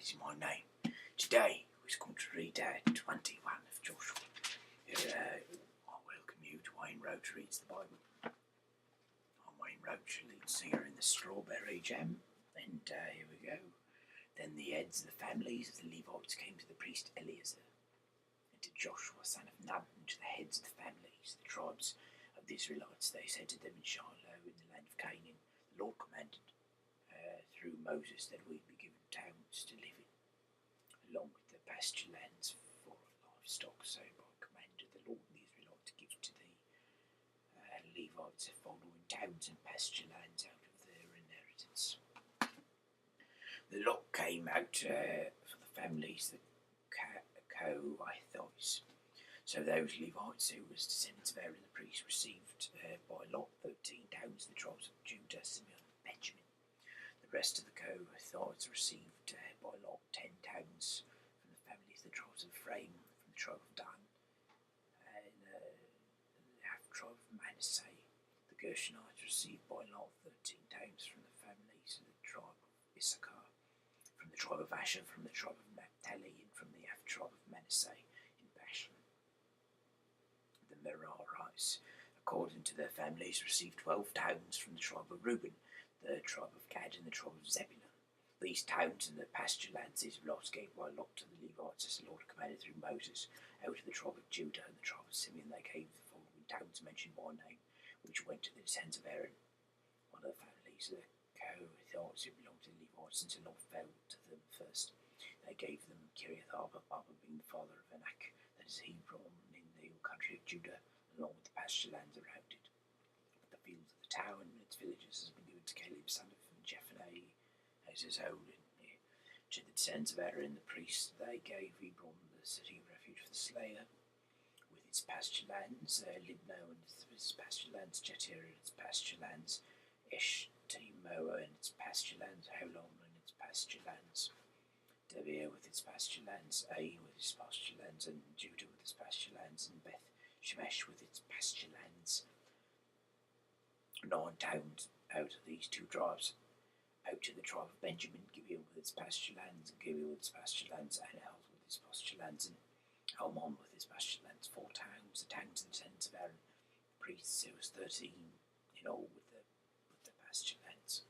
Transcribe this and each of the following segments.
is my name. Today we're going to read 21 of Joshua. I welcome you to Wayne Roach Reads the Bible. I'm Wayne Roach, lead singer in the Strawberry Jam. And here we go. Then the heads of the families of the Levites came to the priest Eleazar, and to Joshua son of Nun, and to the heads of the families, the tribes of the Israelites. They said to them in Shiloh, in the land of Canaan, the Lord commanded through Moses that we be given towns to live in, along with the pasture lands for livestock. So by command of the Lord, the Israelites give to the Levites the following towns and pasture lands out of their inheritance. The lot came out for the families, the Kohathites. So those Levites who was descendants of Aaron the priest received by lot 13 towns, the tribes of Judah, Simeon, and Benjamin. The rest of the Kohathites received by lot 10 towns from the families, the tribes of Ephraim, from the tribe of Dan, and the half tribe of Manasseh. The Gershonites received by lot 13 towns from the families of the tribe of Issachar, from the tribe of Asher, from the tribe of Naphtali, and from the half tribe of Manasseh in Bashan. The Merarites, according to their families, received 12 towns from the tribe of Reuben, the tribe of Gad, and the tribe of Zebulun. These towns and the pasture lands Israelites gave by lot to the Levites, as the Lord commanded through Moses. Out of the tribe of Judah and the tribe of Simeon they gave the following towns mentioned by name, which went to the descendants of Aaron. One of the families, the Kohathites, who belonged to the Levites, since the Lord fell to them first, they gave them Kiriath Arba, Arba being the father of Anak, that is Hebron, in the hill country of Judah, along with the pasture lands around it. But the fields of the town and its villages has been given to Caleb, son of Jephunneh, as his own. To the descendants of Aaron the priest they gave Hebron, the city of refuge for the slayer, with its pasture lands, Libnah and its pasture lands, Jetir and its pasture lands, Eshtemoa and its pasture lands, Holon and its pasture lands, Debir with its pasture lands, Ain with its pasture lands, and Judah with its pasture lands, and Beth Shemesh with its pasture lands. 9 towns out of these 2 tribes. Out to the tribe of Benjamin, Gibeon with its pasture lands, and Gibeon with its pasture lands, and Anahel with its pasture lands, and Almon with its pasture lands. 4 towns, the towns and the descendants of Aaron, priests. It was 13 in all with the pasture lands.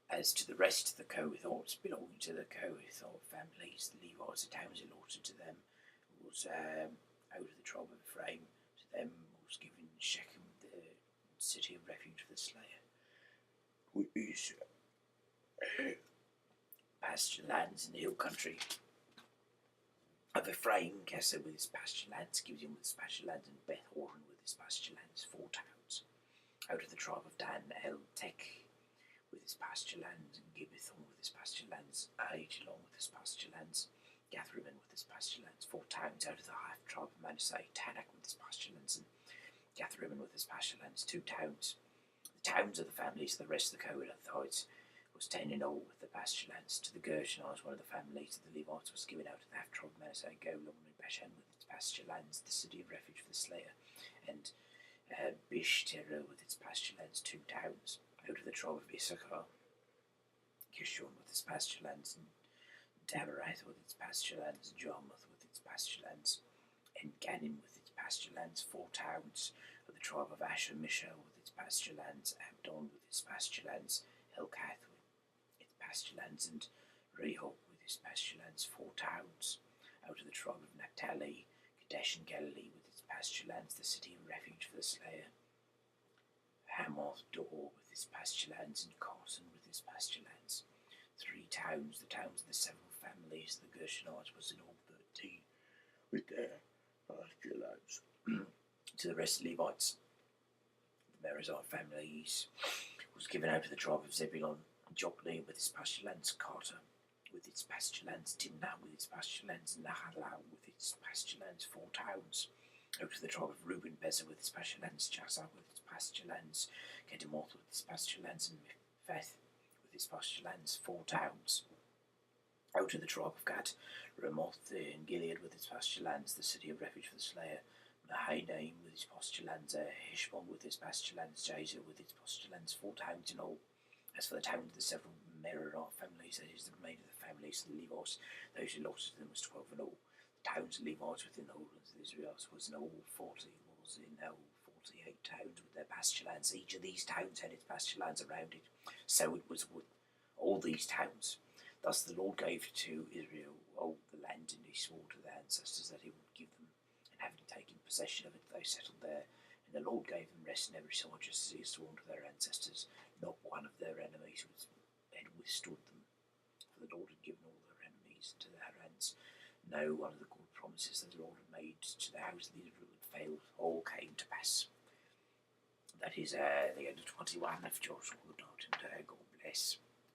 As to the rest of the Kohathites belonging to the Kohathite families, the Levites, the towns allotted to them was out of the tribe of Ephraim. To them was given Shechem, the city of refuge for the slayer, with his pasture lands in the hill country of Ephraim, Kesser with his pasture lands, Gibeon with his pasture lands, and Beth Horon with his pasture lands. 4 towns. Out of the tribe of Dan, El-Tek with his pasture lands, and Gibbethon with his pasture lands, Ajalon with his pasture lands, Gathrimmon with his pasture lands. 4 towns. Out of the half tribe of Manasseh, Tanak with his pasture lands, and Gathrimmon with his pasture lands. 2 towns. The towns of the families of the rest of the Kohathites was 10 in all with the pasture lands. To the Gershonites, one of the families of the Levites was given out of the half tribe of Manasseh, Golan and Bashan with its pasture lands, the city of refuge for the slayer, and Bishtera with its pasture lands. 2 towns. Out of the tribe of Issachar, Kishon with its pasture lands, and Daberath with its pasture lands, and Jarmuth with its pasture lands, and Ganim with its pasture lands. 4 towns. Of the tribe of Asher, Mishal with its pasture lands, Abdon with its pasture lands, Helkath with its pasture lands, and Rehob with its pasture lands. 4 towns. Out of the tribe of Naphtali, Kadesh and Galilee with its pasture lands, the city of refuge for the slayer, Hamoth Dor with its pasture lands, and Carson with its pasture lands. 3 towns. The towns of the several families of the Gershonites was in all 13 with their pasture lands. To the rest of the Levites, the Merizite families was given out of the tribe of Zebulun, Jokni with its pasture lands, Carter with its pasture lands, Timnah with its pasture lands, and Nahalau with its pasture lands. 4 towns. Out of the tribe of Reuben, Bezer with its pasture lands, Chazar with its pasture lands, Kedemoth with its pasture lands, and Mepheth with its pasture lands. 4 towns. Out of the tribe of Gad, Ramoth in Gilead with its pasture lands, the city of refuge for the slayer, Mahanaim with its pasture lands, Heshbon with its pasture lands, Jazer with its pasture lands. 4 towns in all. As for the towns of the several Merari families, that is the remainder of the families of the Levites. Those who lost them was 12 in all. The towns of Levites within the wilderness of Israel was in all 48 towns with their pasture lands. Each of these towns had its pasture lands around it. So it was with all these towns. Thus the Lord gave to Israel all the land, and he swore to their ancestors that he would give them, and having taken possession of it, they settled there. And the Lord gave them rest on every side, just as he had sworn to their ancestors. Not one of their enemies had withstood them, for the Lord had given all their enemies into their hands. No one of the good promises that the Lord had made to the house of Israel had failed. All came to pass. That is the end of 21 of Joshua. Good night, and God bless.